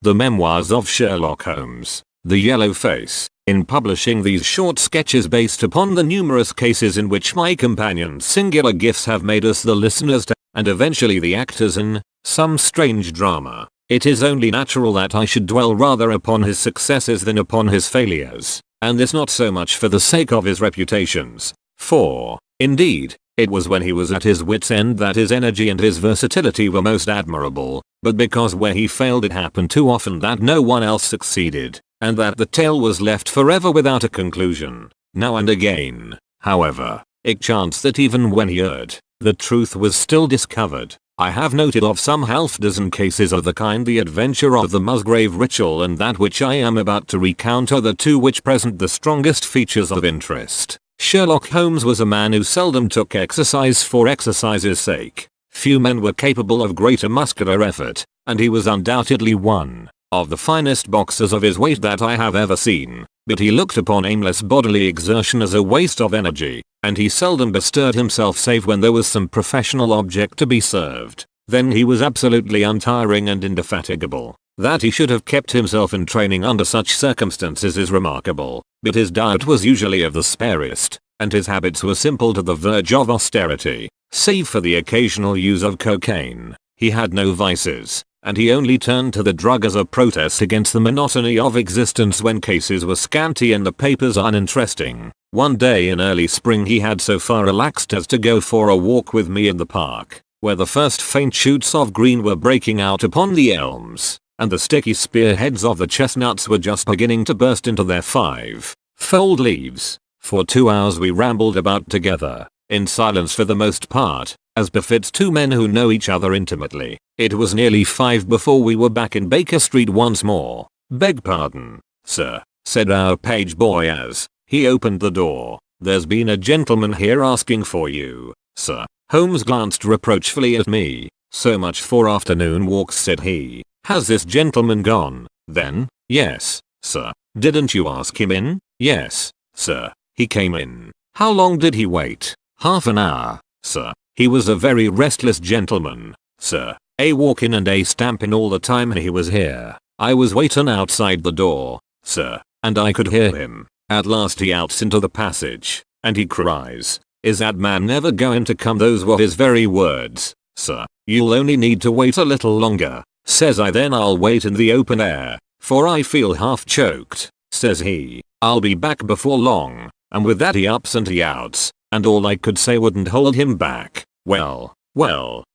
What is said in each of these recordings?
The Memoirs of Sherlock Holmes, The Yellow Face. In publishing these short sketches based upon the numerous cases in which my companion's singular gifts have made us the listeners to, and eventually the actors in, some strange drama, it is only natural that I should dwell rather upon his successes than upon his failures, and this not so much for the sake of his reputations, for, indeed, it was when he was at his wit's end that his energy and his versatility were most admirable, but because where he failed it happened too often that no one else succeeded, and that the tale was left forever without a conclusion. Now and again, however, it chanced that even when he erred, the truth was still discovered. I have noted of some half-dozen cases of the kind. The adventure of the Musgrave ritual and that which I am about to recount are the two which present the strongest features of interest. Sherlock Holmes was a man who seldom took exercise for exercise's sake. Few men were capable of greater muscular effort, and he was undoubtedly one of the finest boxers of his weight that I have ever seen, but he looked upon aimless bodily exertion as a waste of energy, and he seldom bestirred himself save when there was some professional object to be served. Then he was absolutely untiring and indefatigable. That he should have kept himself in training under such circumstances is remarkable, but his diet was usually of the spariest, and his habits were simple to the verge of austerity. Save for the occasional use of cocaine, he had no vices, and he only turned to the drug as a protest against the monotony of existence when cases were scanty and the papers uninteresting. One day in early spring he had so far relaxed as to go for a walk with me in the park, where the first faint shoots of green were breaking out upon the elms, and the sticky spearheads of the chestnuts were just beginning to burst into their five-fold leaves. For 2 hours we rambled about together, in silence for the most part, as befits two men who know each other intimately. It was nearly 5 before we were back in Baker Street once more. "Beg pardon, sir," said our page boy as he opened the door. "There's been a gentleman here asking for you, sir." Holmes glanced reproachfully at me. "So much for afternoon walks," said he. "Has this gentleman gone, then?" "Yes, sir." "Didn't you ask him in?" "Yes, sir. He came in." "How long did he wait?" "Half an hour, sir. He was a very restless gentleman, sir. A walk in and a stamp in all the time he was here. I was waiting outside the door, sir, and I could hear him. At last he outs into the passage, and he cries, 'Is that man never going to come?' Those were his very words, sir. 'You'll only need to wait a little longer,' says I. 'Then I'll wait in the open air, for I feel half choked,' says he. 'I'll be back before long,' and with that he ups and he outs, and all I could say wouldn't hold him back." Well,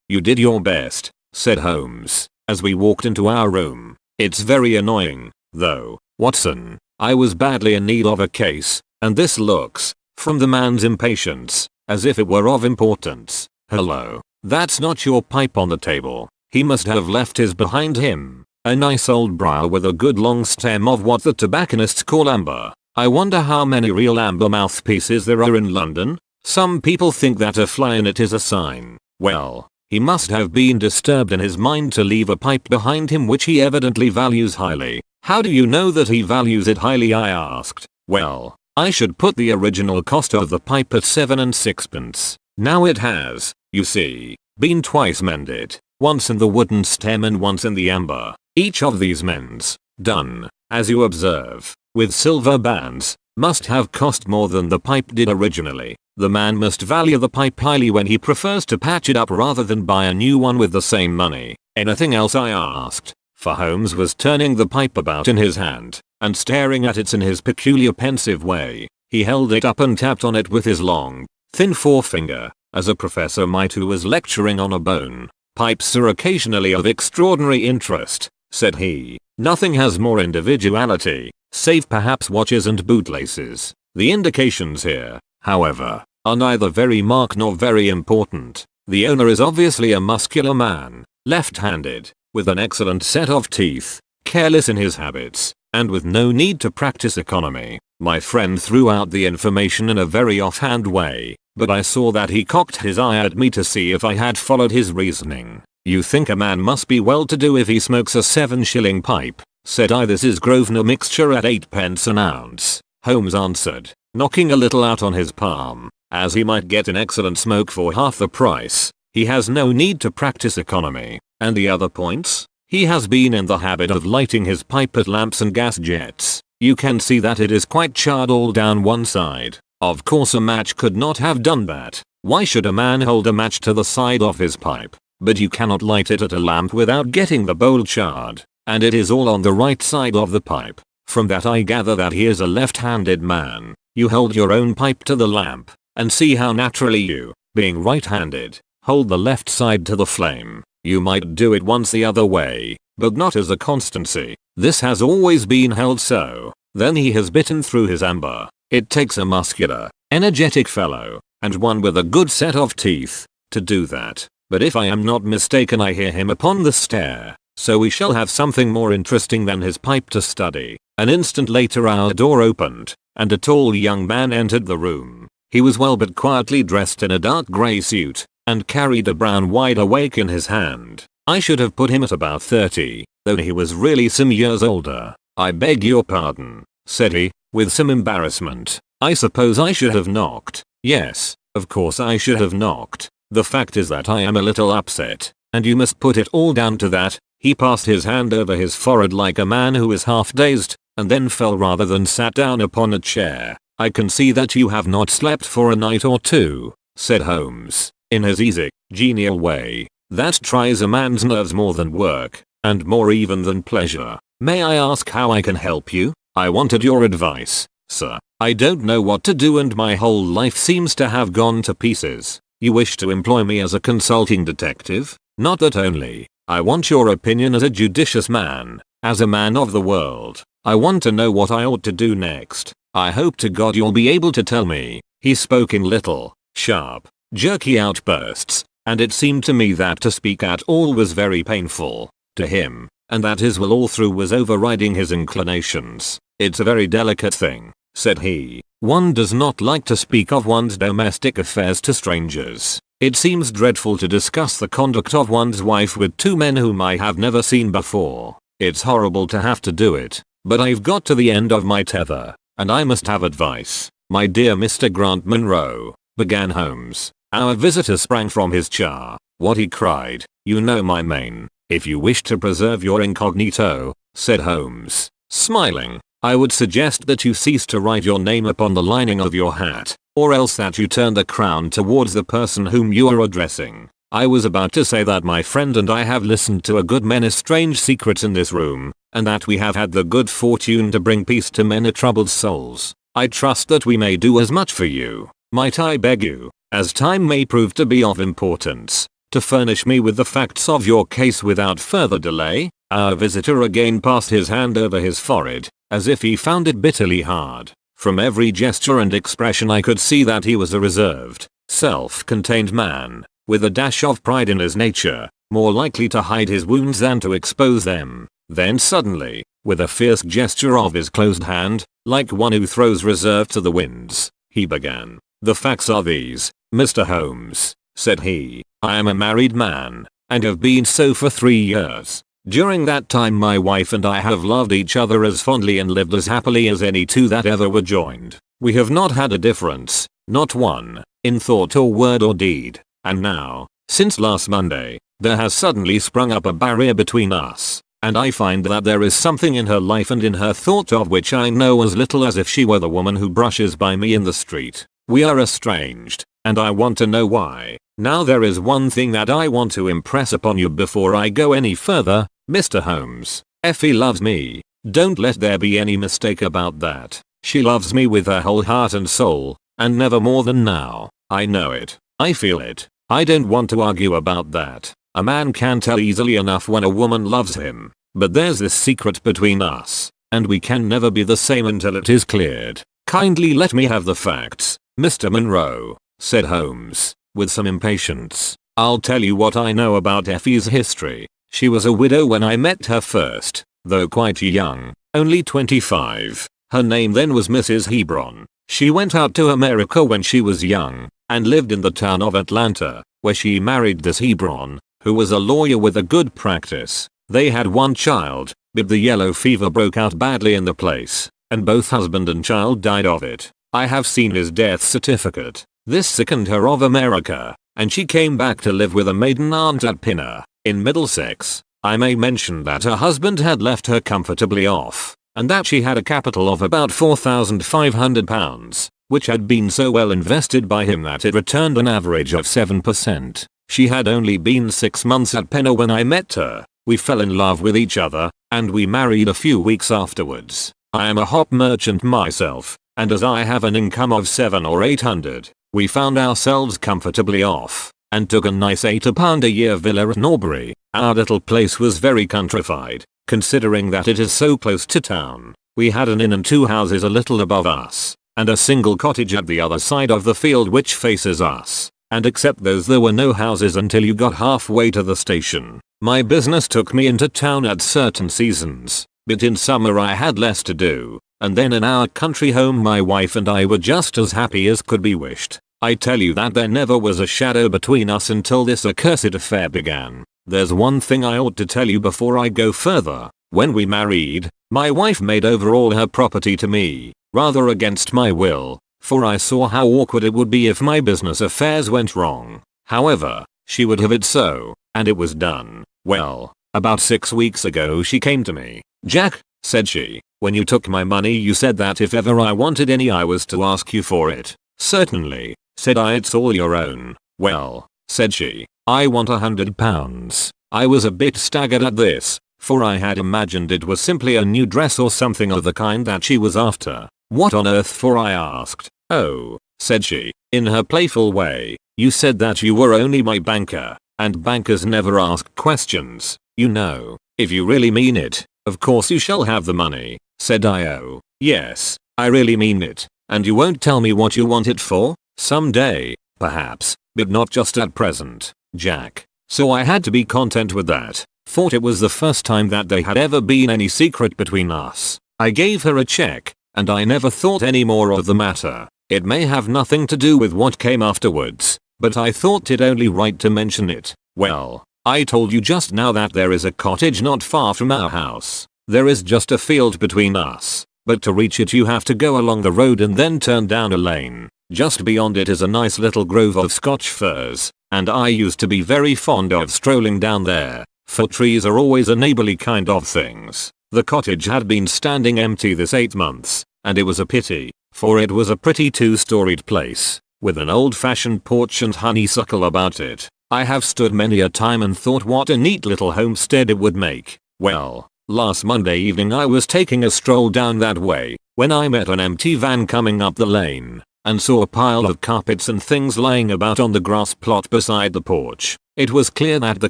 you did your best," said Holmes, as we walked into our room. "It's very annoying, though, Watson. I was badly in need of a case, and this looks, from the man's impatience, as if it were of importance. Hello, that's not your pipe on the table. He must have left his behind him. A nice old briar with a good long stem of what the tobacconists call amber. I wonder how many real amber mouthpieces there are in London? Some people think that a fly in it is a sign. Well, he must have been disturbed in his mind to leave a pipe behind him which he evidently values highly." "How do you know that he values it highly?" I asked. "Well, I should put the original cost of the pipe at 7 and 6pence. Now it has, you see, been twice mended, once in the wooden stem and once in the amber. Each of these mends, done, as you observe, with silver bands, must have cost more than the pipe did originally. The man must value the pipe highly when he prefers to patch it up rather than buy a new one with the same money." "Anything else?" I asked, for Holmes was turning the pipe about in his hand, and staring at it in his peculiar pensive way. He held it up and tapped on it with his long, thin forefinger, as a professor might who was lecturing on a bone. "Pipes are occasionally of extraordinary interest," said he. "Nothing has more individuality, save perhaps watches and bootlaces. The indications here, however, are neither very marked nor very important. The owner is obviously a muscular man, left-handed, with an excellent set of teeth, careless in his habits, and with no need to practice economy." My friend threw out the information in a very offhand way, but I saw that he cocked his eye at me to see if I had followed his reasoning. "You think a man must be well-to-do if he smokes a 7-shilling pipe," said I. "This is Grosvenor mixture at 8pence an ounce," Holmes answered, knocking a little out on his palm, "as he might get an excellent smoke for half the price. He has no need to practice economy." "And the other points?" He has been in the habit of lighting his pipe at lamps and gas jets. You can see that it is quite charred all down one side. Of course a match could not have done that. Why should a man hold a match to the side of his pipe? But you cannot light it at a lamp without getting the bowl charred. And it is all on the right side of the pipe. From that I gather that he is a left-handed man. You hold your own pipe to the lamp, and see how naturally you, being right-handed, hold the left side to the flame. You might do it once the other way, but not as a constancy. This has always been held so. Then he has bitten through his amber. It takes a muscular, energetic fellow, and one with a good set of teeth, to do that. But if I am not mistaken I hear him upon the stair, so we shall have something more interesting than his pipe to study. An instant later our door opened, and a tall young man entered the room. He was well but quietly dressed in a dark grey suit, and carried a brown wide awake in his hand. I should have put him at about 30, though he was really some years older. "I beg your pardon," said he, with some embarrassment. "I suppose I should have knocked." "Yes, of course I should have knocked. The fact is that I am a little upset, and you must put it all down to that." He passed his hand over his forehead like a man who is half dazed, and then fell rather than sat down upon a chair. "I can see that you have not slept for a night or two," said Holmes, in his easy, genial way. "That tries a man's nerves more than work, and more even than pleasure. May I ask how I can help you?" "I wanted your advice, sir. I don't know what to do and my whole life seems to have gone to pieces." "You wish to employ me as a consulting detective?" "Not that only. I want your opinion as a judicious man, as a man of the world. I want to know what I ought to do next. I hope to God you'll be able to tell me." He spoke in little, sharp, jerky outbursts, and it seemed to me that to speak at all was very painful to him, and that his will all through was overriding his inclinations. "It's a very delicate thing," said he. "One does not like to speak of one's domestic affairs to strangers. It seems dreadful to discuss the conduct of one's wife with two men whom I have never seen before. It's horrible to have to do it, but I've got to the end of my tether, and I must have advice." "My dear Mr. Grant Munro," began Holmes. Our visitor sprang from his chair. "What?" he cried. "You know my mane." "If you wish to preserve your incognito," said Holmes, smiling, "I would suggest that you cease to write your name upon the lining of your hat, or else that you turn the crown towards the person whom you are addressing. I was about to say that my friend and I have listened to a good many strange secrets in this room, and that we have had the good fortune to bring peace to many troubled souls. I trust that we may do as much for you. Might I beg you, as time may prove to be of importance, to furnish me with the facts of your case without further delay?" Our visitor again passed his hand over his forehead, as if he found it bitterly hard. From every gesture and expression I could see that he was a reserved, self-contained man, with a dash of pride in his nature, more likely to hide his wounds than to expose them. Then suddenly, with a fierce gesture of his closed hand, like one who throws reserve to the winds, he began. "The facts are these, Mr. Holmes," said he. "I am a married man, and have been so for 3 years. During that time my wife and I have loved each other as fondly and lived as happily as any two that ever were joined. We have not had a difference, not one, in thought or word or deed. And now, since last Monday, there has suddenly sprung up a barrier between us, and I find that there is something in her life and in her thought of which I know as little as if she were the woman who brushes by me in the street. We are estranged, and I want to know why. Now there is one thing that I want to impress upon you before I go any further, Mr. Holmes. Effie loves me. Don't let there be any mistake about that. She loves me with her whole heart and soul, and never more than now. I know it. I feel it. I don't want to argue about that. A man can tell easily enough when a woman loves him, but there's this secret between us, and we can never be the same until it is cleared. Kindly let me have the facts, Mr. Munro," said Holmes, with some impatience. "I'll tell you what I know about Effie's history. She was a widow when I met her first, though quite young, only 25. Her name then was Mrs. Hebron. She went out to America when she was young, and lived in the town of Atlanta, where she married this Hebron, who was a lawyer with a good practice. They had one child, but the yellow fever broke out badly in the place, and both husband and child died of it. I have seen his death certificate. This sickened her of America, and she came back to live with a maiden aunt at Pinner, in Middlesex. I may mention that her husband had left her comfortably off, and that she had a capital of about £4,500, which had been so well invested by him that it returned an average of 7%. She had only been 6 months at Penna when I met her. We fell in love with each other, and we married a few weeks afterwards. I am a hop merchant myself, and as I have an income of 700 or 800, we found ourselves comfortably off, and took a nice £8 a year villa at Norbury. Our little place was very countrified, considering that it is so close to town. We had an inn and 2 houses a little above us, and a single cottage at the other side of the field which faces us, and except those there were no houses until you got halfway to the station. My business took me into town at certain seasons, but in summer I had less to do, and then in our country home my wife and I were just as happy as could be wished. I tell you that there never was a shadow between us until this accursed affair began. There's one thing I ought to tell you before I go further. When we married, my wife made over all her property to me, rather against my will, for I saw how awkward it would be if my business affairs went wrong. However, she would have it so, and it was done. Well, about 6 weeks ago she came to me. "Jack," said she, "when you took my money you said that if ever I wanted any I was to ask you for it." "Certainly," said I, "it's all your own." "Well," said she, "I want £100. I was a bit staggered at this, for I had imagined it was simply a new dress or something of the kind that she was after. "What on earth for?" I asked. "Oh," said she, in her playful way, "you said that you were only my banker, and bankers never ask questions, you know. If you really mean it, of course you shall have the money," said I. "Oh, yes, I really mean it, and you won't tell me what you want it for?" "Someday, perhaps, but not just at present, Jack." So I had to be content with that. Thought it was the first time that there had ever been any secret between us. I gave her a check, and I never thought any more of the matter. It may have nothing to do with what came afterwards, but I thought it only right to mention it. "Well, I told you just now that there is a cottage not far from our house. There is just a field between us, but to reach it you have to go along the road and then turn down a lane. Just beyond it is a nice little grove of Scotch firs, and I used to be very fond of strolling down there, for trees are always a neighborly kind of things." The cottage had been standing empty this 8 months, and it was a pity, for it was a pretty 2-storied place, with an old-fashioned porch and honeysuckle about it. I have stood many a time and thought what a neat little homestead it would make. Well, last Monday evening I was taking a stroll down that way, when I met an empty van coming up the lane, and saw a pile of carpets and things lying about on the grass plot beside the porch. It was clear that the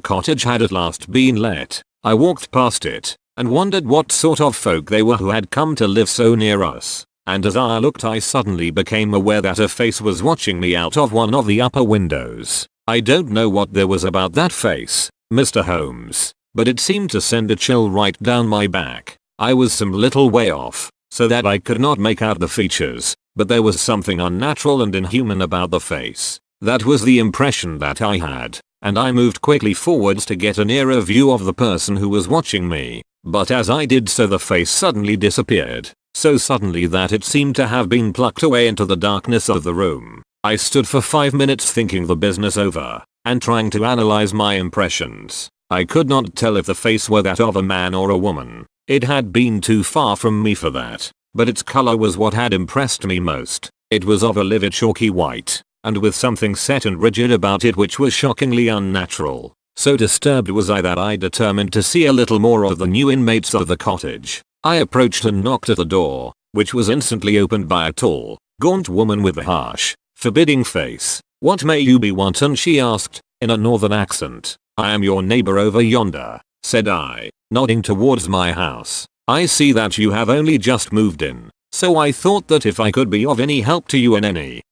cottage had at last been let. I walked past it, and wondered what sort of folk they were who had come to live so near us, and as I looked I suddenly became aware that a face was watching me out of one of the upper windows. I don't know what there was about that face, Mr. Holmes, but it seemed to send a chill right down my back. I was some little way off, so that I could not make out the features, but there was something unnatural and inhuman about the face. That was the impression that I had, and I moved quickly forwards to get a nearer view of the person who was watching me. But as I did so the face suddenly disappeared, so suddenly that it seemed to have been plucked away into the darkness of the room. I stood for 5 minutes thinking the business over, and trying to analyze my impressions. I could not tell if the face were that of a man or a woman. It had been too far from me for that, but its color was what had impressed me most. It was of a livid chalky white, and with something set and rigid about it which was shockingly unnatural. So disturbed was I that I determined to see a little more of the new inmates of the cottage. I approached and knocked at the door, which was instantly opened by a tall, gaunt woman with a harsh, forbidding face. "What may you be wantin'?" she asked, in a northern accent. "I am your neighbor over yonder," said I, nodding towards my house. "I see that you have only just moved in, so I thought that if I could be of any help to you in any,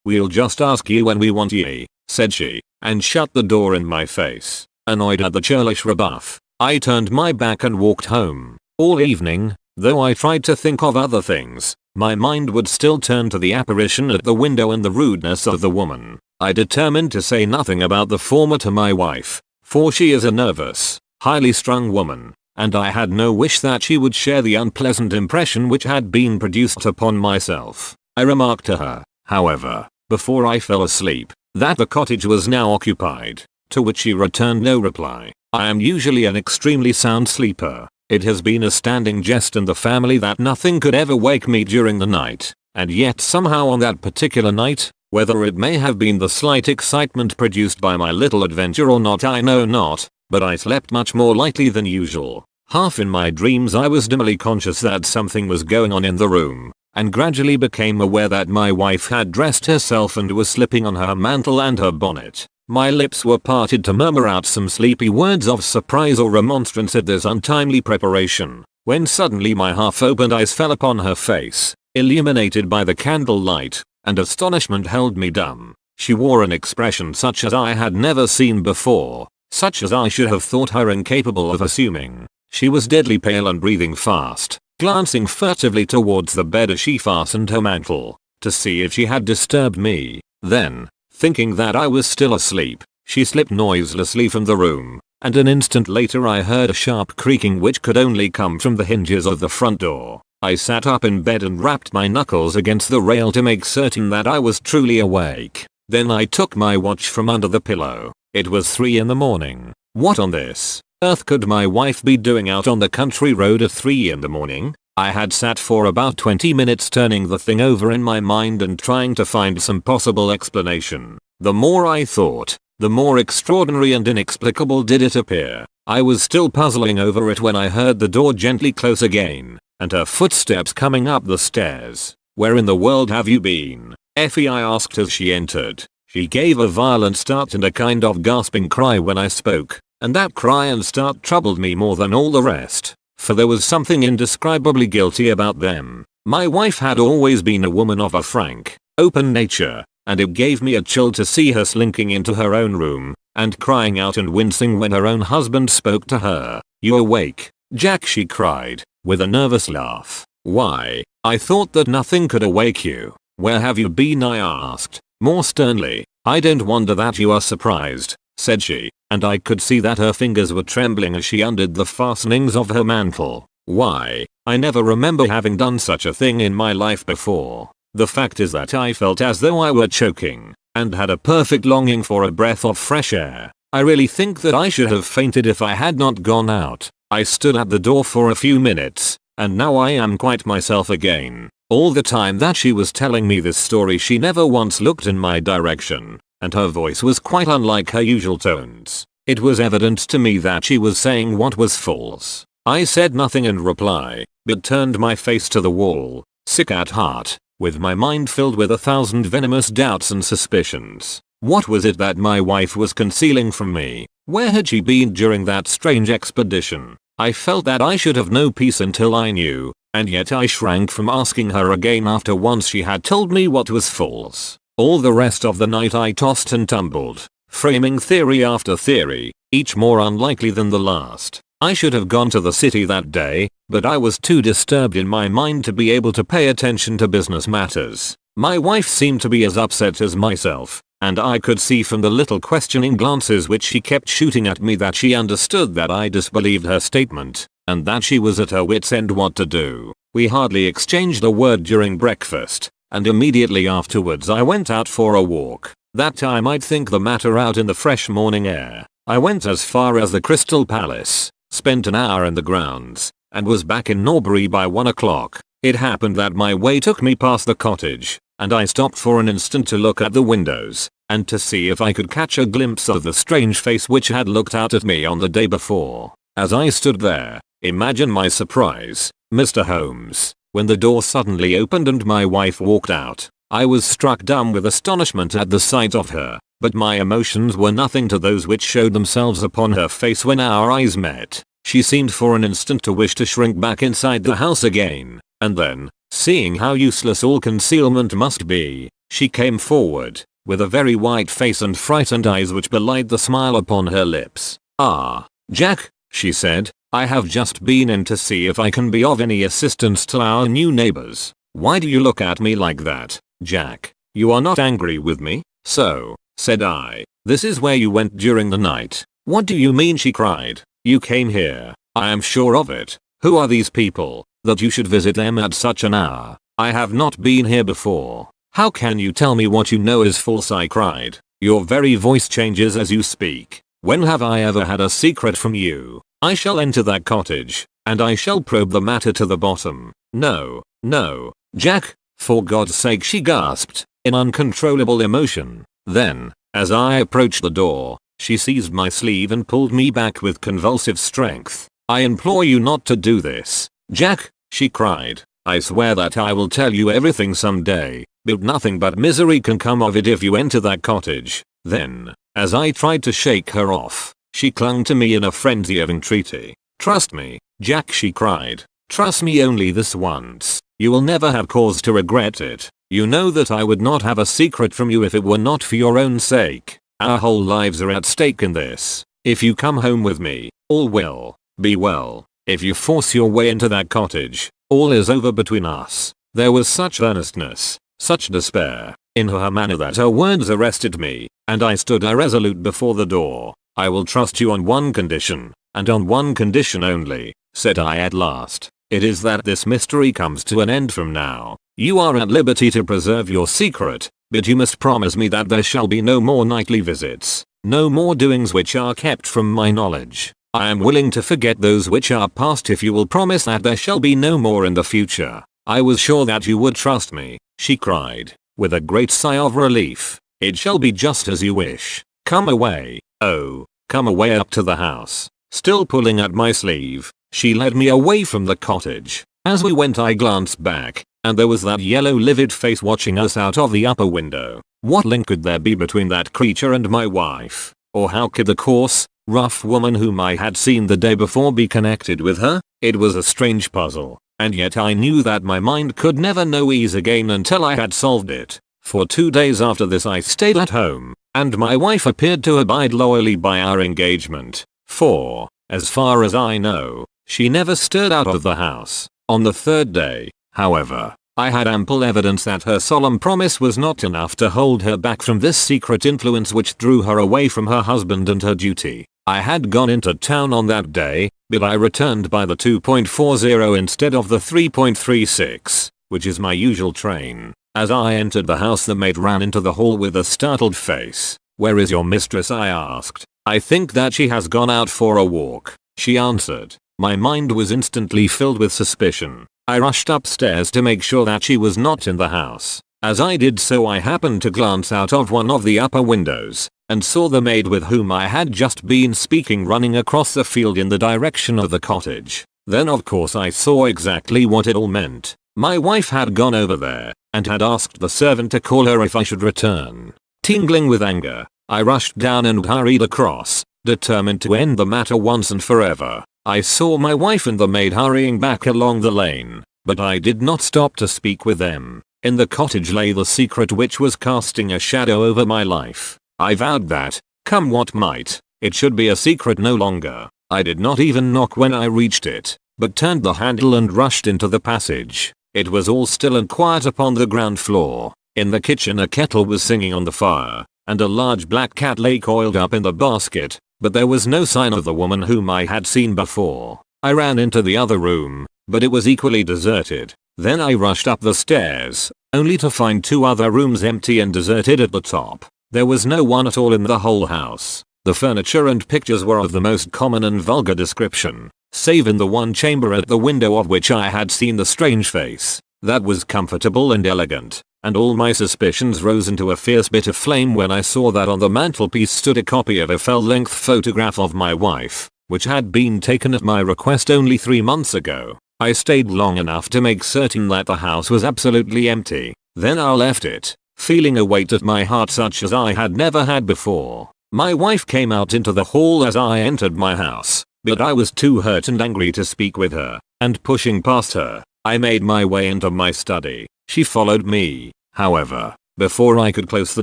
we'll just ask you when we want ye," said she, and shut the door in my face. Annoyed at the churlish rebuff, I turned my back and walked home. All evening, though I tried to think of other things, my mind would still turn to the apparition at the window and the rudeness of the woman. I determined to say nothing about the former to my wife, for she is a nervous, highly strung woman, and I had no wish that she would share the unpleasant impression which had been produced upon myself. I remarked to her, however, before I fell asleep, that the cottage was now occupied, to which she returned no reply. I am usually an extremely sound sleeper. It has been a standing jest in the family that nothing could ever wake me during the night. And yet somehow on that particular night, whether it may have been the slight excitement produced by my little adventure or not I know not, but I slept much more lightly than usual. Half in my dreams I was dimly conscious that something was going on in the room, and gradually became aware that my wife had dressed herself and was slipping on her mantle and her bonnet. My lips were parted to murmur out some sleepy words of surprise or remonstrance at this untimely preparation, when suddenly my half-opened eyes fell upon her face, illuminated by the candle light, and astonishment held me dumb. She wore an expression such as I had never seen before, such as I should have thought her incapable of assuming. She was deadly pale and breathing fast, glancing furtively towards the bed as she fastened her mantle, to see if she had disturbed me. Then, thinking that I was still asleep, she slipped noiselessly from the room, and an instant later I heard a sharp creaking which could only come from the hinges of the front door. I sat up in bed and rapped my knuckles against the rail to make certain that I was truly awake. Then I took my watch from under the pillow. It was 3 in the morning. What on this earth could my wife be doing out on the country road at 3 in the morning? I had sat for about 20 minutes turning the thing over in my mind and trying to find some possible explanation. The more I thought, the more extraordinary and inexplicable did it appear. I was still puzzling over it when I heard the door gently close again, and her footsteps coming up the stairs. "Where in the world have you been, Effie?" I asked as she entered. She gave a violent start and a kind of gasping cry when I spoke, and that cry and start troubled me more than all the rest, for there was something indescribably guilty about them. My wife had always been a woman of a frank, open nature, and it gave me a chill to see her slinking into her own room, and crying out and wincing when her own husband spoke to her. "You awake, Jack?" she cried, with a nervous laugh. "Why, I thought that nothing could awake you. Where have you been?" I asked, more sternly. "I don't wonder that you are surprised," said she, and I could see that her fingers were trembling as she undid the fastenings of her mantle. "Why, I never remember having done such a thing in my life before. The fact is that I felt as though I were choking, and had a perfect longing for a breath of fresh air. I really think that I should have fainted if I had not gone out. I stood at the door for a few minutes, and now I am quite myself again." All the time that she was telling me this story she never once looked in my direction, and her voice was quite unlike her usual tones. It was evident to me that she was saying what was false. I said nothing in reply, but turned my face to the wall, sick at heart, with my mind filled with 1,000 venomous doubts and suspicions. What was it that my wife was concealing from me? Where had she been during that strange expedition? I felt that I should have no peace until I knew, and yet I shrank from asking her again after once she had told me what was false. All the rest of the night I tossed and tumbled, framing theory after theory, each more unlikely than the last. I should have gone to the city that day, but I was too disturbed in my mind to be able to pay attention to business matters. My wife seemed to be as upset as myself, and I could see from the little questioning glances which she kept shooting at me that she understood that I disbelieved her statement, and that she was at her wit's end what to do. We hardly exchanged a word during breakfast, and immediately afterwards I went out for a walk. That time I'd think the matter out in the fresh morning air. I went as far as the Crystal Palace, spent an hour in the grounds, and was back in Norbury by 1 o'clock. It happened that my way took me past the cottage, and I stopped for an instant to look at the windows, and to see if I could catch a glimpse of the strange face which had looked out at me on the day before. As I stood there, imagine my surprise, Mr. Holmes, when the door suddenly opened and my wife walked out. I was struck dumb with astonishment at the sight of her, but my emotions were nothing to those which showed themselves upon her face when our eyes met. She seemed for an instant to wish to shrink back inside the house again, and then, seeing how useless all concealment must be, she came forward, with a very white face and frightened eyes which belied the smile upon her lips. "Ah, Jack," she said, "I have just been in to see if I can be of any assistance to our new neighbors." "Why do you look at me like that, Jack? You are not angry with me?" "So," said I, "this is where you went during the night." "What do you mean?" she cried. "You came here, I am sure of it. Who are these people, that you should visit them at such an hour? I have not been here before." "How can you tell me what you know is false?" I cried. "Your very voice changes as you speak. When have I ever had a secret from you? I shall enter that cottage, and I shall probe the matter to the bottom. No, no, Jack, for God's sake, she gasped, in uncontrollable emotion. Then, as I approached the door, she seized my sleeve and pulled me back with convulsive strength. I implore you not to do this, Jack, she cried. I swear that I will tell you everything someday, but nothing but misery can come of it if you enter that cottage. Then, as I tried to shake her off, she clung to me in a frenzy of entreaty. Trust me, Jack, she cried. Trust me only this once. You will never have cause to regret it. You know that I would not have a secret from you if it were not for your own sake. Our whole lives are at stake in this. If you come home with me, all will be well. If you force your way into that cottage, all is over between us. There was such earnestness, such despair, in her manner that her words arrested me, and I stood irresolute before the door. I will trust you on one condition, and on one condition only, said I at last. It is that this mystery comes to an end from now. You are at liberty to preserve your secret, but you must promise me that there shall be no more nightly visits, no more doings which are kept from my knowledge. I am willing to forget those which are past if you will promise that there shall be no more in the future. I was sure that you would trust me, she cried, with a great sigh of relief. It shall be just as you wish. Come away. Oh, come away up to the house. Still pulling at my sleeve, she led me away from the cottage. As we went, I glanced back, and there was that yellow livid face watching us out of the upper window. What link could there be between that creature and my wife? Or how could the coarse, rough woman whom I had seen the day before be connected with her? It was a strange puzzle, and yet I knew that my mind could never know ease again until I had solved it. For 2 days after this I stayed at home, and my wife appeared to abide loyally by our engagement, for, as far as I know, she never stirred out of the house. On the 3rd day, however, I had ample evidence that her solemn promise was not enough to hold her back from this secret influence which drew her away from her husband and her duty. I had gone into town on that day, but I returned by the 2.40 instead of the 3.36, which is my usual train. As I entered the house, the maid ran into the hall with a startled face. "Where is your mistress?" I asked. "I think that she has gone out for a walk," she answered. My mind was instantly filled with suspicion. I rushed upstairs to make sure that she was not in the house. As I did so, I happened to glance out of one of the upper windows, and saw the maid with whom I had just been speaking running across the field in the direction of the cottage. Then of course I saw exactly what it all meant. My wife had gone over there, and had asked the servant to call her if I should return. Tingling with anger, I rushed down and hurried across, determined to end the matter once and forever. I saw my wife and the maid hurrying back along the lane, but I did not stop to speak with them. In the cottage lay the secret which was casting a shadow over my life. I vowed that, come what might, it should be a secret no longer. I did not even knock when I reached it, but turned the handle and rushed into the passage. It was all still and quiet upon the ground floor. In the kitchen a kettle was singing on the fire, and a large black cat lay coiled up in the basket, but there was no sign of the woman whom I had seen before. I ran into the other room, but it was equally deserted. Then I rushed up the stairs, only to find 2 other rooms empty and deserted at the top. There was no one at all in the whole house. The furniture and pictures were of the most common and vulgar description, save in the one chamber at the window of which I had seen the strange face. That was comfortable and elegant, and all my suspicions rose into a fierce bit of flame when I saw that on the mantelpiece stood a copy of a full-length photograph of my wife, which had been taken at my request only 3 months ago. I stayed long enough to make certain that the house was absolutely empty. Then I left it, feeling a weight at my heart such as I had never had before. My wife came out into the hall as I entered my house, but I was too hurt and angry to speak with her, and pushing past her, I made my way into my study. She followed me, however, before I could close the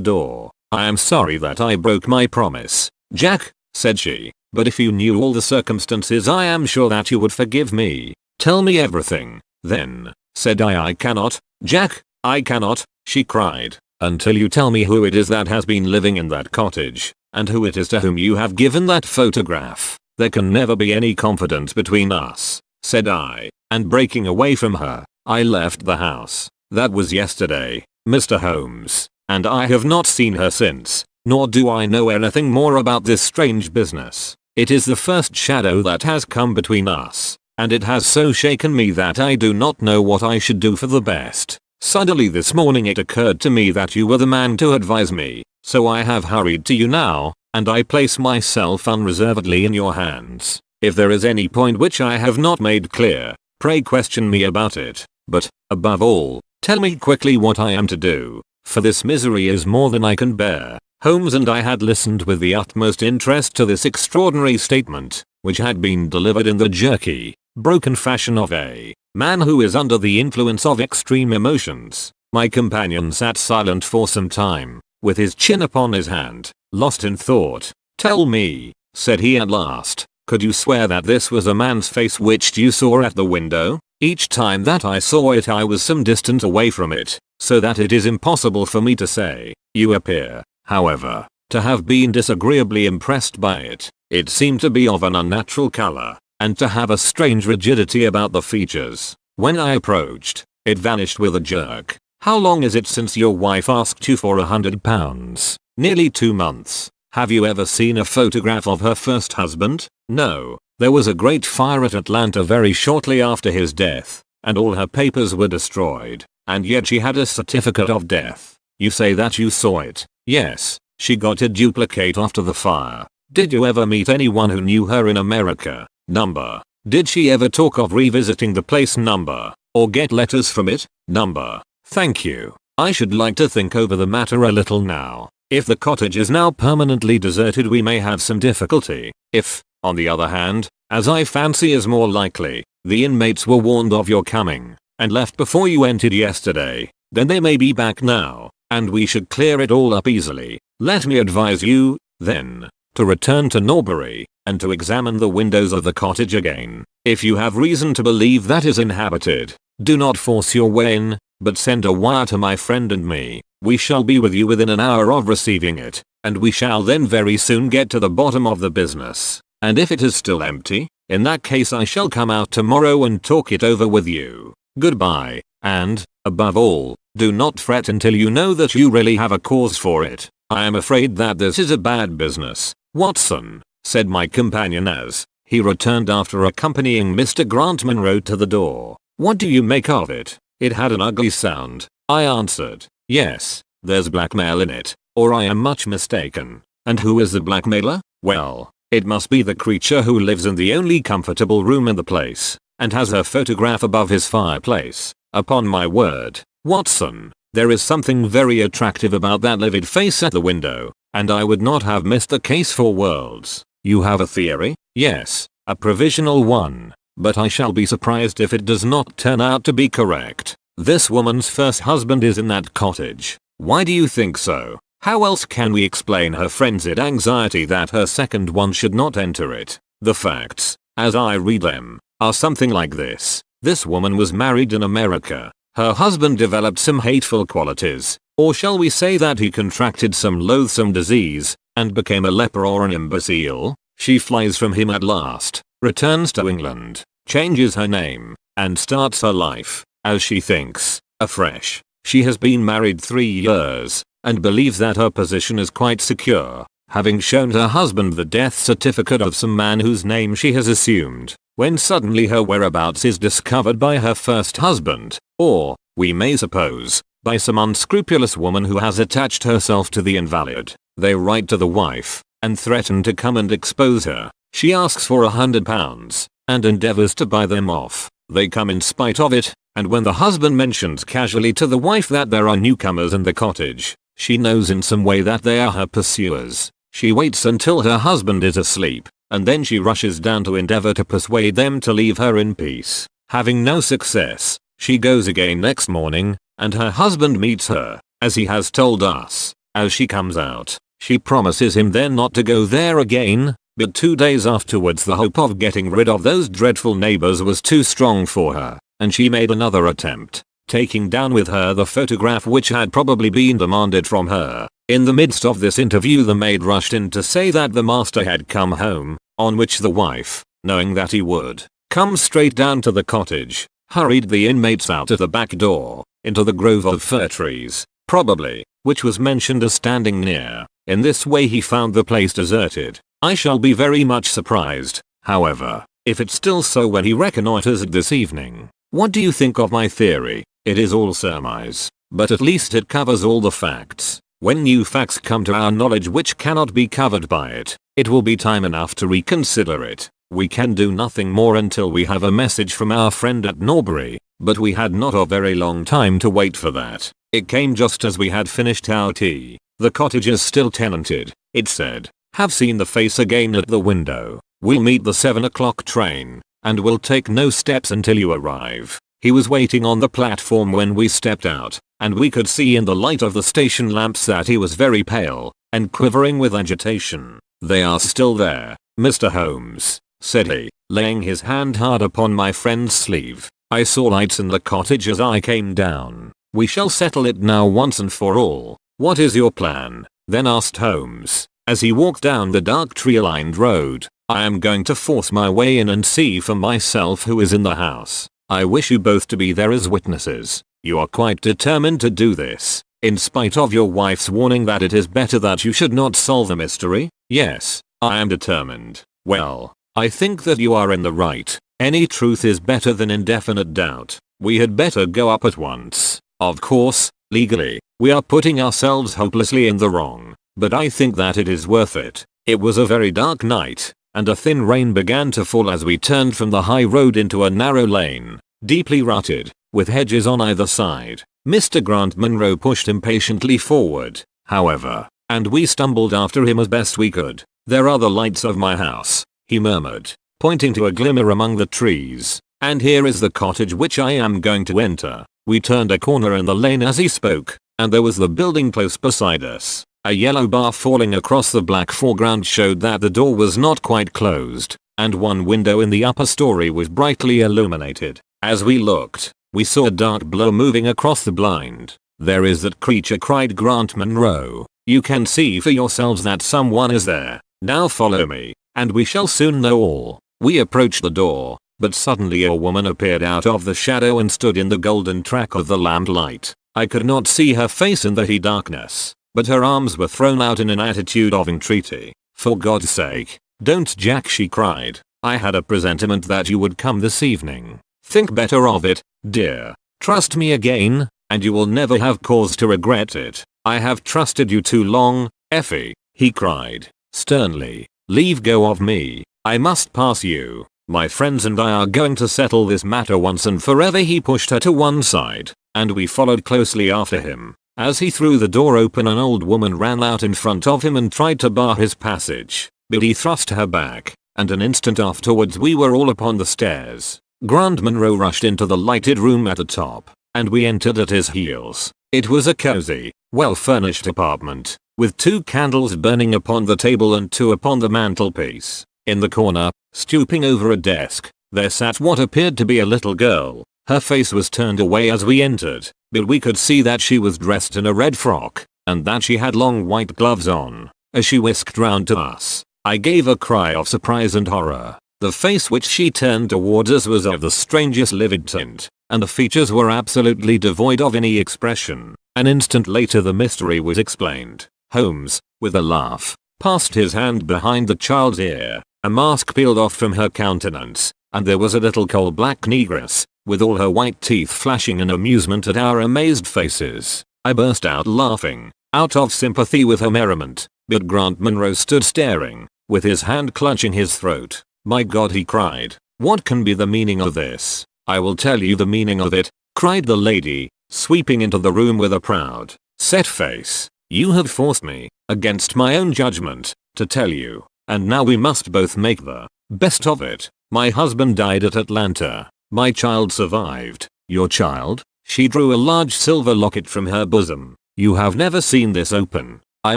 door. "I am sorry that I broke my promise, Jack," said she, "but if you knew all the circumstances I am sure that you would forgive me. Tell me everything." "Then," said I cannot, Jack, I cannot," she cried, "until you tell me who it is that has been living in that cottage, and who it is to whom you have given that photograph. There can never be any confidence between us," said I, and breaking away from her, I left the house. That was yesterday, Mr. Holmes, and I have not seen her since. nor do I know anything more about this strange business. It is the first shadow that has come between us, and it has so shaken me that I do not know what I should do for the best. Suddenly this morning it occurred to me that you were the man to advise me, so I have hurried to you now, and I place myself unreservedly in your hands. If there is any point which I have not made clear, pray question me about it, but, above all, tell me quickly what I am to do, for this misery is more than I can bear." Holmes and I had listened with the utmost interest to this extraordinary statement, which had been delivered in the jerky, broken fashion of a man who is under the influence of extreme emotions. My companion sat silent for some time, with his chin upon his hand, lost in thought. "Tell me," said he at last, "could you swear that this was a man's face which you saw at the window?" "Each time that I saw it I was some distance away from it, so that it is impossible for me to say. You appear, however, to have been disagreeably impressed by it. It seemed to be of an unnatural color, and to have a strange rigidity about the features. When I approached, it vanished with a jerk." "How long is it since your wife asked you for £100? "Nearly 2 months. "Have you ever seen a photograph of her first husband?" "No. There was a great fire at Atlanta very shortly after his death, and all her papers were destroyed, and yet she had a certificate of death." "You say that you saw it?" "Yes. She got a duplicate after the fire." "Did you ever meet anyone who knew her in America?" "Number. Did she ever talk of revisiting the place?" "Number. Or get letters from it?" "Number." "Thank you. I should like to think over the matter a little now. If the cottage is now permanently deserted we may have some difficulty. If, on the other hand, as I fancy is more likely, the inmates were warned of your coming, and left before you entered yesterday, then they may be back now, and we should clear it all up easily. Let me advise you, then, to return to Norbury, and to examine the windows of the cottage again. If you have reason to believe that is inhabited, do not force your way in, but send a wire to my friend and me. We shall be with you within an hour of receiving it, and we shall then very soon get to the bottom of the business. And if it is still empty, in that case I shall come out tomorrow and talk it over with you. Goodbye, and, above all, do not fret until you know that you really have a cause for it. I am afraid that this is a bad business, Watson," said my companion as he returned after accompanying Mr. Grant Monroe to the door. "What do you make of it?" "It had an ugly sound," I answered. "Yes, there's blackmail in it, or I am much mistaken." "And who is the blackmailer?" "Well, it must be the creature who lives in the only comfortable room in the place, and has her photograph above his fireplace. Upon my word, Watson, there is something very attractive about that livid face at the window, and I would not have missed the case for worlds." "You have a theory?" "Yes, a provisional one, but I shall be surprised if it does not turn out to be correct. This woman's first husband is in that cottage." "Why do you think so?" "How else can we explain her frenzied anxiety that her second one should not enter it? The facts, as I read them, are something like this. This woman was married in America. Her husband developed some hateful qualities, or shall we say that he contracted some loathsome disease, and became a leper or an imbecile. She flies from him at last, returns to England, changes her name, and starts her life, as she thinks, afresh. She has been married 3 years, and believes that her position is quite secure, having shown her husband the death certificate of some man whose name she has assumed, when suddenly her whereabouts is discovered by her first husband, or, we may suppose, by some unscrupulous woman who has attached herself to the invalid. They write to the wife, and threaten to come and expose her. She asks for £100, and endeavors to buy them off. They come in spite of it, and when the husband mentions casually to the wife that there are newcomers in the cottage, she knows in some way that they are her pursuers. She waits until her husband is asleep, and then she rushes down to endeavor to persuade them to leave her in peace. Having no success, she goes again next morning, and her husband meets her, as he has told us. As she comes out, she promises him then not to go there again, but 2 days afterwards the hope of getting rid of those dreadful neighbors was too strong for her, and she made another attempt, taking down with her the photograph which had probably been demanded from her. In the midst of this interview the maid rushed in to say that the master had come home, on which the wife, knowing that he would come straight down to the cottage, hurried the inmates out at the back door, into the grove of fir trees, probably, which was mentioned as standing near. In this way he found the place deserted. I shall be very much surprised, however, if it's still so when he reconnoiters it this evening. What do you think of my theory? It is all surmise, but at least it covers all the facts. When new facts come to our knowledge which cannot be covered by it, it will be time enough to reconsider it. We can do nothing more until we have a message from our friend at Norbury, but we had not a very long time to wait for that. It came just as we had finished our tea. The cottage is still tenanted, it said. Have seen the face again at the window. We'll meet the 7 o'clock train, and will take no steps until you arrive. He was waiting on the platform when we stepped out, and we could see in the light of the station lamps that he was very pale, and quivering with agitation. They are still there, Mr. Holmes, said he, laying his hand hard upon my friend's sleeve. I saw lights in the cottage as I came down. We shall settle it now once and for all. What is your plan? Then asked Holmes, as he walked down the dark tree-lined road. I am going to force my way in and see for myself who is in the house. I wish you both to be there as witnesses. You are quite determined to do this, in spite of your wife's warning that it is better that you should not solve the mystery? Yes, I am determined. Well, I think that you are in the right. Any truth is better than indefinite doubt. We had better go up at once. Of course, legally, we are putting ourselves hopelessly in the wrong, but I think that it is worth it. It was a very dark night, and a thin rain began to fall as we turned from the high road into a narrow lane, deeply rutted, with hedges on either side. Mr. Grant Munro pushed impatiently forward, however, and we stumbled after him as best we could. There are the lights of my house, he murmured, pointing to a glimmer among the trees, and here is the cottage which I am going to enter. We turned a corner in the lane as he spoke, and there was the building close beside us. A yellow bar falling across the black foreground showed that the door was not quite closed, and one window in the upper story was brightly illuminated. As we looked, we saw a dark blur moving across the blind. There is that creature, cried Grant Munro. You can see for yourselves that someone is there. Now follow me, and we shall soon know all. We approached the door, but suddenly a woman appeared out of the shadow and stood in the golden track of the lamplight. I could not see her face in the heat darkness, but her arms were thrown out in an attitude of entreaty. For God's sake, don't, Jack, she cried. I had a presentiment that you would come this evening. Think better of it, dear. Trust me again, and you will never have cause to regret it. I have trusted you too long, Effie, he cried, sternly. Leave go of me. I must pass you. My friends and I are going to settle this matter once and forever. He pushed her to one side, and we followed closely after him. As he threw the door open, an old woman ran out in front of him and tried to bar his passage, but he thrust her back, and an instant afterwards we were all upon the stairs. Grant Munro rushed into the lighted room at the top, and we entered at his heels. It was a cozy, well-furnished apartment, with 2 candles burning upon the table and 2 upon the mantelpiece. In the corner, stooping over a desk, there sat what appeared to be a little girl. Her face was turned away as we entered, but we could see that she was dressed in a red frock, and that she had long white gloves on. As she whisked round to us, I gave a cry of surprise and horror. The face which she turned towards us was of the strangest livid tint, and the features were absolutely devoid of any expression. An instant later the mystery was explained. Holmes, with a laugh, passed his hand behind the child's ear. A mask peeled off from her countenance, and there was a little coal-black negress, with all her white teeth flashing in amusement at our amazed faces. I burst out laughing, out of sympathy with her merriment, but Grant Munro stood staring, with his hand clutching his throat. My God, he cried, what can be the meaning of this? I will tell you the meaning of it, cried the lady, sweeping into the room with a proud, set face. You have forced me, against my own judgment, to tell you. And now we must both make the best of it. My husband died at Atlanta. My child survived. Your child? She drew a large silver locket from her bosom. You have never seen this open. I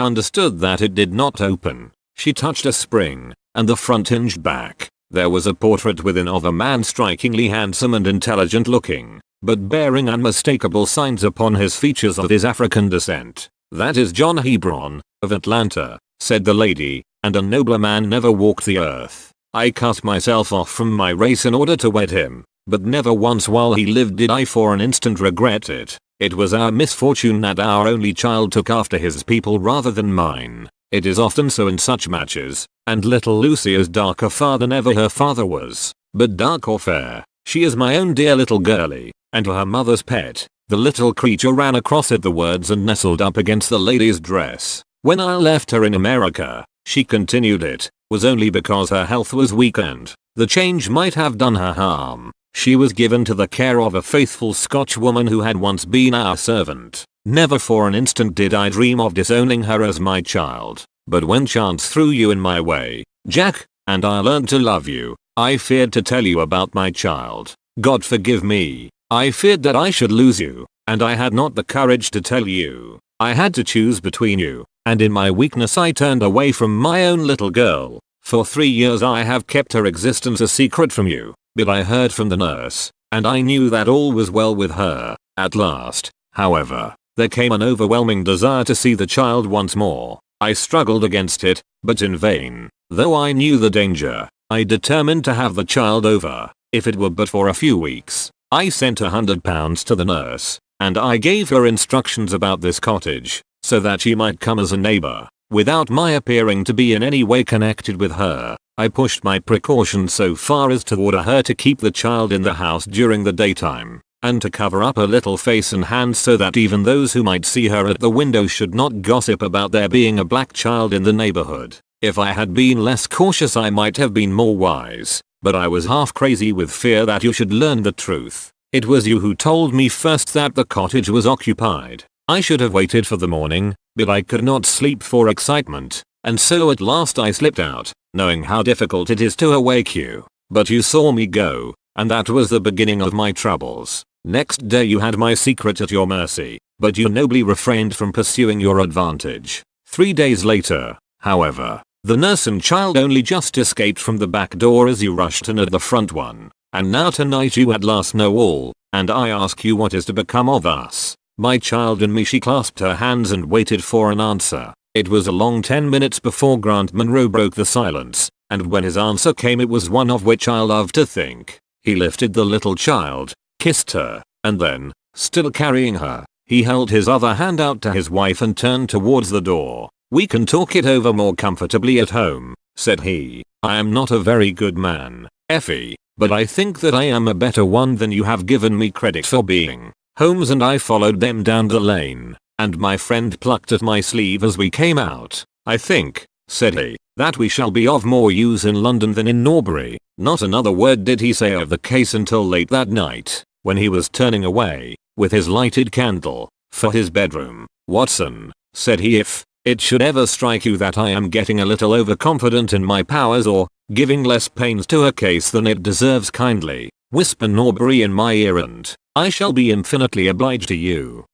understood that it did not open. She touched a spring, and the front hinged back. There was a portrait within of a man strikingly handsome and intelligent looking, but bearing unmistakable signs upon his features of his African descent. That is John Hebron, of Atlanta, said the lady, and a nobler man never walked the earth. I cut myself off from my race in order to wed him, but never once while he lived did I for an instant regret it. It was our misfortune that our only child took after his people rather than mine. It is often so in such matches, and little Lucy is darker far than ever her father was, but dark or fair, she is my own dear little girlie, and her mother's pet." The little creature ran across at the words and nestled up against the lady's dress. "When I left her in America," she continued, "it was only because her health was weak and the change might have done her harm. She was given to the care of a faithful Scotch woman who had once been our servant. Never for an instant did I dream of disowning her as my child, but when chance threw you in my way, Jack, and I learned to love you, I feared to tell you about my child. God forgive me. I feared that I should lose you, and I had not the courage to tell you. I had to choose between you, and in my weakness I turned away from my own little girl. For 3 years I have kept her existence a secret from you, but I heard from the nurse, and I knew that all was well with her. At last, however, there came an overwhelming desire to see the child once more. I struggled against it, but in vain. Though I knew the danger, I determined to have the child over, if it were but for a few weeks. I sent £100 to the nurse, and I gave her instructions about this cottage, so that she might come as a neighbor, without my appearing to be in any way connected with her. I pushed my precautions so far as to order her to keep the child in the house during the daytime, and to cover up her little face and hands so that even those who might see her at the window should not gossip about there being a black child in the neighborhood. If I had been less cautious I might have been more wise, but I was half crazy with fear that you should learn the truth. It was you who told me first that the cottage was occupied. I should have waited for the morning, but I could not sleep for excitement, and so at last I slipped out, knowing how difficult it is to awake you. But you saw me go, and that was the beginning of my troubles. Next day you had my secret at your mercy, but you nobly refrained from pursuing your advantage. 3 days later, however, the nurse and child only just escaped from the back door as you rushed in at the front one. And now tonight you at last know all, and I ask you what is to become of us. My child and me." She clasped her hands and waited for an answer. It was a long 10 minutes before Grant Monroe broke the silence, and when his answer came it was one of which I love to think. He lifted the little child, kissed her, and then, still carrying her, he held his other hand out to his wife and turned towards the door. "We can talk it over more comfortably at home," said he. "I am not a very good man, Effie, but I think that I am a better one than you have given me credit for being." Holmes and I followed them down the lane, and my friend plucked at my sleeve as we came out. "I think," said he, "that we shall be of more use in London than in Norbury." Not another word did he say of the case until late that night, when he was turning away, with his lighted candle, for his bedroom. "Watson," said he, "if it should ever strike you that I am getting a little overconfident in my powers or giving less pains to a case than it deserves, kindly whisper Norbury in my ear and I shall be infinitely obliged to you."